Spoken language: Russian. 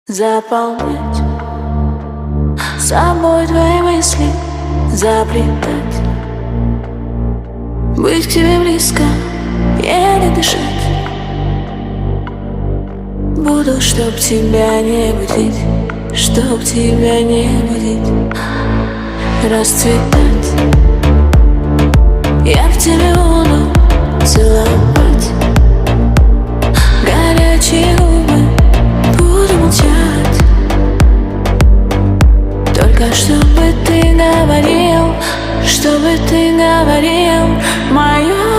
Заполнять собой твои мысли, заплетать, быть к тебе близко, еле дышать. Буду, чтоб тебя не будить, чтоб тебя не будить, расцветать. Я в тебе буду целовать, горячие губы буду молчать. Только чтобы ты говорил, чтобы ты говорил мое